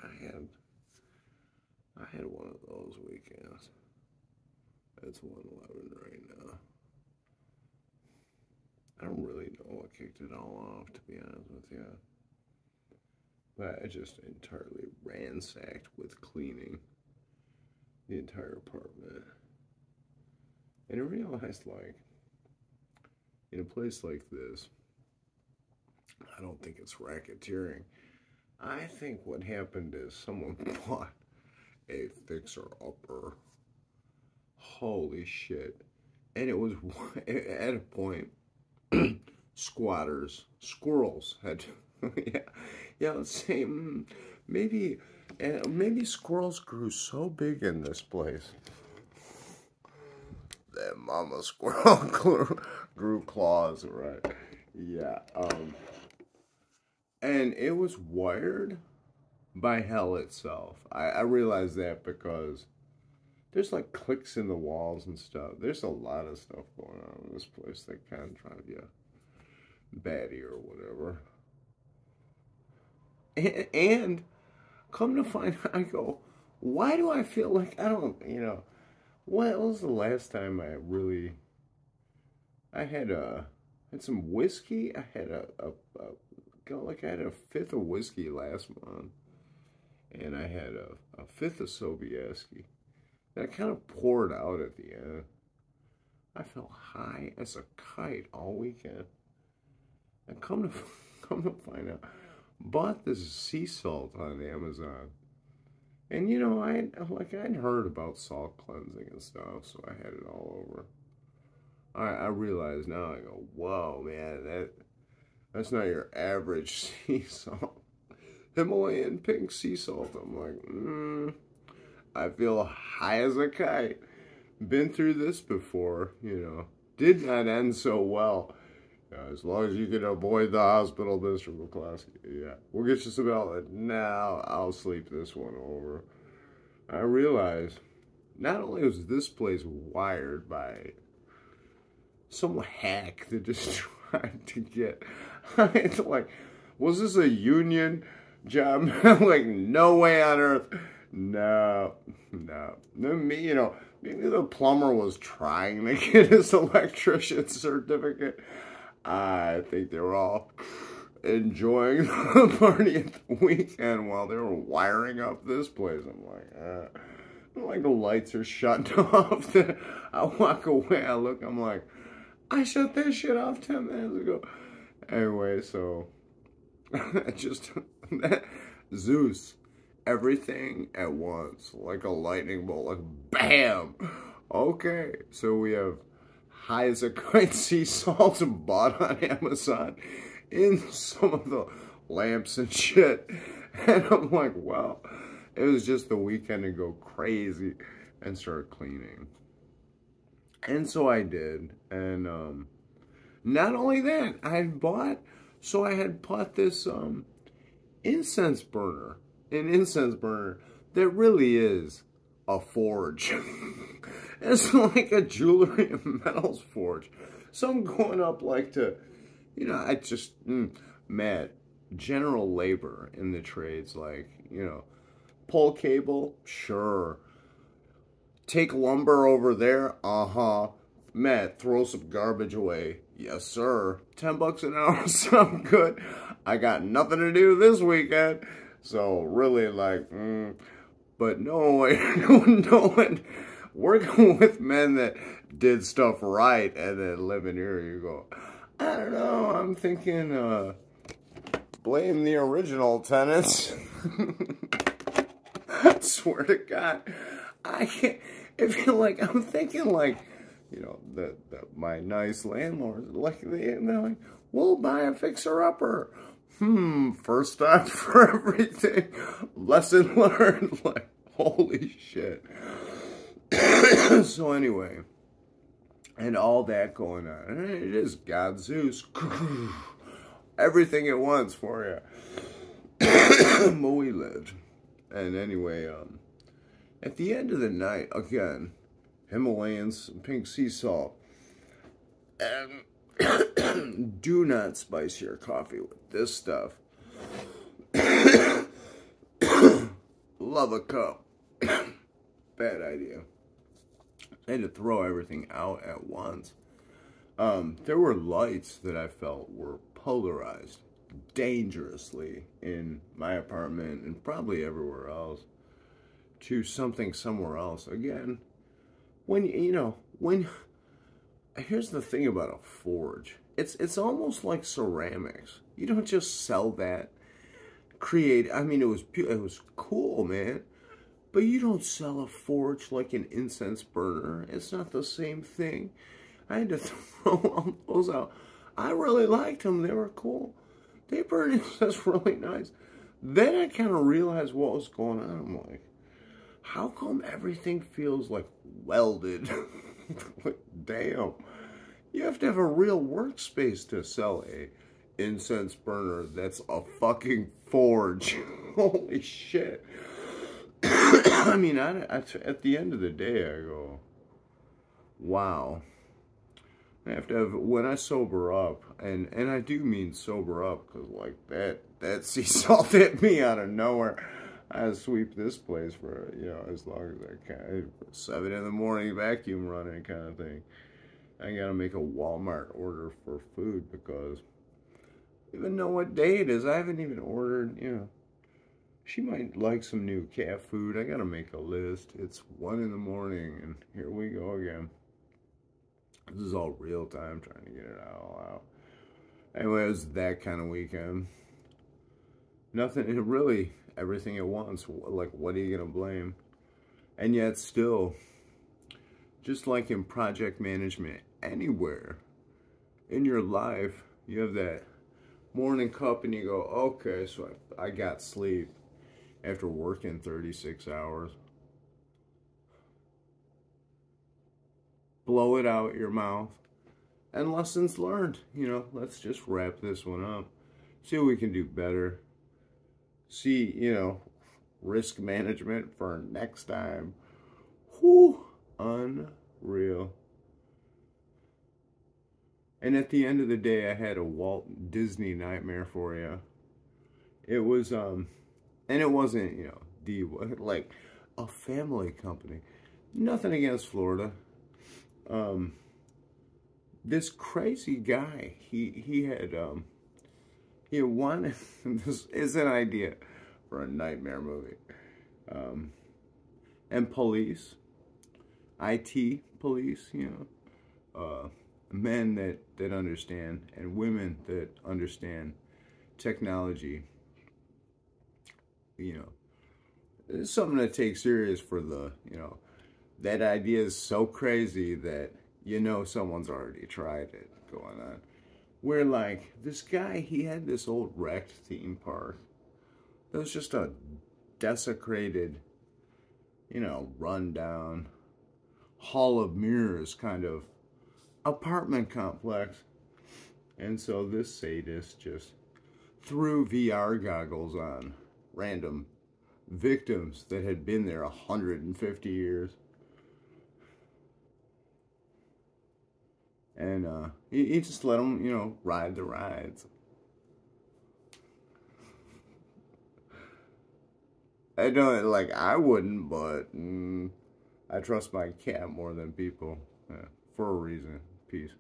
I had one of those weekends. It's 1:11 right now. I don't really know what kicked it all off, to be honest with you. But I just entirely ransacked with cleaning the entire apartment. And I realized, like, in a place like this, I don't think it's racketeering. I think what happened is someone bought a fixer-upper. Holy shit. And it was, at a point, squirrels had, yeah, let's say, maybe squirrels grew so big in this place that Mama Squirrel grew claws, right? Yeah, and it was wired by hell itself. I realized that because there's like clicks in the walls and stuff. There's a lot of stuff going on in this place that kind of drive you batty or whatever. And come to find out, I go, why do I feel like I don't, what was the last time I had some whiskey. I had I had a fifth of whiskey last month, and I had a fifth of Sobieski. And I kind of poured out at the end. I felt high as a kite all weekend. And come to find out, bought this sea salt on Amazon. And I'd heard about salt cleansing and stuff, so I had it all over. I realize now, I go, whoa, man, that's not your average sea salt. Himalayan pink sea salt. I'm like, I feel high as a kite. Been through this before, Did not end so well. As long as you can avoid the hospital, Mr. McCloskey. Yeah, we'll get you some outlet. Now I'll sleep this one over. I realized not only was this place wired by some hack that just tried to get, it's like, was this a union job? Like, no way on earth. No. Maybe the plumber was trying to get his electrician's certificate. I think they were all enjoying the party at the weekend while they were wiring up this place. I'm like the lights are shut off. I walk away, I look, I'm like, I shut that shit off 10 minutes ago. Anyway, so, Zeus, everything at once, like a lightning bolt, like bam. Okay, so we have high as a kite sea salt bought on Amazon in some of the lamps and shit. And I'm like, well, it was just the weekend to go crazy and start cleaning. And so I did. And not only that, I had bought this incense burner. An incense burner that really is a forge. It's like a jewelry and metals forge. So I'm going up like to, I just, mad. General labor in the trades, like, pull cable, sure. Take lumber over there, Matt, throw some garbage away. Yes, sir. $10 an hour, sound good. I got nothing to do this weekend. So really, like, but no way, no one working with men that did stuff right and then living here, you go, I don't know, I'm thinking, blame the original tenants. I swear to God, I can't, I'm thinking like, my nice landlords, like, they're like, we'll buy a fixer-upper. First time for everything. Lesson learned. Like, holy shit. So anyway, and all that going on. And it is God Zeus. Everything at once for you. But we lived. And anyway, at the end of the night, again, Himalayans, pink sea salt. And do not spice your coffee with this stuff. love a cup. Bad idea. I had to throw everything out at once. There were lights that I felt were polarized dangerously in my apartment and probably everywhere else to something somewhere else. Again, when here's the thing about a forge. It's almost like ceramics. You don't just sell that. I mean, it was cool, man. But you don't sell a forge like an incense burner. It's not the same thing. I had to throw all those out. I really liked them. They were cool. They burned incense really nice. Then I kind of realized what was going on. I'm like, how come everything feels like welded? Like, damn. You have to have a real workspace to sell a incense burner that's a fucking forge. Holy shit. I mean, at the end of the day, I go, wow. I have to have, when I sober up, and I do mean sober up, because like that sea salt hit me out of nowhere. I sweep this place for, as long as I can. 7 in the morning, vacuum running kind of thing. I gotta make a Walmart order for food because I don't even know what day it is. I haven't even ordered, She might like some new cat food. I gotta make a list. It's 1 in the morning, and here we go again. This is all real time, trying to get it all out. Anyway, it was that kind of weekend. Nothing, really, everything at once. Like, what are you gonna blame? And yet still, just like in project management, anywhere in your life, you have that morning cup and you go, okay, so I got sleep after working 36 hours. Blow it out your mouth. And lessons learned. Let's just wrap this one up. See what we can do better. See, risk management for next time. Whew. Unreal. And at the end of the day, I had a Walt Disney nightmare for you. It was, and it wasn't, like a family company. Nothing against Florida. This crazy guy, he had wanted, this is an idea for a nightmare movie. And police, IT police, men that understand and women that understand technology, it's something to take serious for the, that idea is so crazy that someone's already tried it going on. Where like this guy, he had this old wrecked theme park. It was just a desecrated, rundown Hall of Mirrors kind of apartment complex. And so this sadist just threw VR goggles on random victims that had been there 150 years. And he just let them, ride the rides. I don't, like, I wouldn't, but I trust my cat more than people, for a reason. Peace.